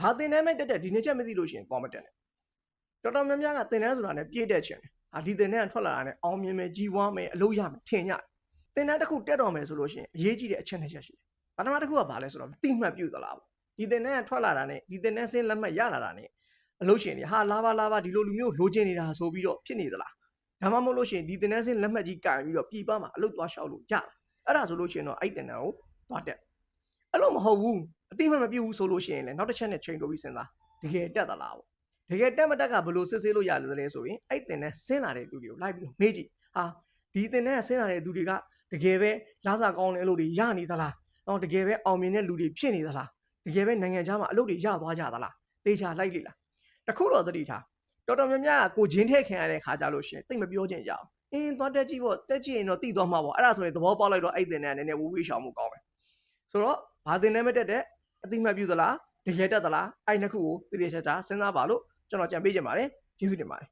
ဘာတင်တန်းမဲ့တက်ဒီနေ့ချက်မသိလို့ရှိရင်သွားမတက်နဲ့တော်တော်များများကတင်တန်းဆိုတာနဲ့ပြည့်တက်ချင်တယ်ဒီတင်တန်းကထွက်လာတာနဲ့အောင်မြင်မယ်ကြီးဝါမယ်အလုပ်ရမယ်ထင်ရတယ်တင်တန်းတစ်ခုတက်တော်မယ်ဆိုလို့ရှိရင်အရေးကြီးတဲ့အချက်နှစ်ချက်ရှိတယ်ပထမတစ်ခုကဘာလဲဆိုတော့တိမှတ်ပြုသလားဒီတင်တန်းကထွက်လာတာနဲ့ဒီတင်တန်းစင်းလက်မှတ်ရလာတာနဲ့အလုပ်ရှင်တွေဟာလာပါဒီလိုလူမျိုးလိုချင်နေတာဆိုပြီးတော့ဖြစ်နေသလားဒါမှမဟုတ်လို့ရှိရင်ဒီတင်တန်းစင်းလက်မှတ်ကြီးကင်ပြီးတော့ပြည်ပမှာအလုပ်သွားလျှောက်လို့ရအဲ့ဒါဆိုလို့ရှိရင်တော့အဲ့တင်တန်းကိုသွားတက်အဲ့လိုမဟုတ်ဘူးအတိမမပြုတ်ဘူးဆိုလို့ရှိရင်လည်းနောက်တစ်ချက်နဲ့ချိန်တိုးပြီးစဉ်းစားတကယ်တက်သလားတကယ်တက်မတက်ကဘယ်လိုစစ်ဆေးလို့ရတယ်လဲဆိုရင်အဲ့တင်နဲ့ဆင်းလာတဲ့သူတွေကိုလိုက်ပြီးတော့မေးကြည့်ဟာဒီတင်နဲ့ဆင်းလာတဲ့သူတွေကတကယ်ပဲလာစာကောင်းတဲ့အလုပ်တွေရနေသလားတကယ်ပဲအောင်မြင်တဲ့လူတွေဖြစ်နေသလားတကယ်ပဲနိုင်ငံခြားမှာအလုပ်တွေရသွားကြသလားတေချာလိုက်လေလားတခုတော့သတိထားတော်တော်များများကကိုချင်းထဲခံရတဲ့ခါကြလို့ရှိရင်တိတ်မပြောချင်ကြအောင်သွားတက်ကြည့်ပေါ့တက်ကြည့်ရင်တော့တိသွားမှာပေါ့အဲ့ဒါဆိုရင်သဘောပေါက်လိုက်တော့အဲ့တင်နဲ့နည်းနည်းဝေးရှောင်မှုကောင်းတယ်ဆိုတော့ဘာတင်နဲ့မတက်တဲ့အတိမတ်ပြုသလားတကယ်တက်သလားအဲ့နှစ်ခုကိုတည်တည်ချာချာစဉ်းစားပါလို့ကျွန်တော်ကြံပေးချင်ပါတယ်ကျေးဇူးတင်ပါတယ်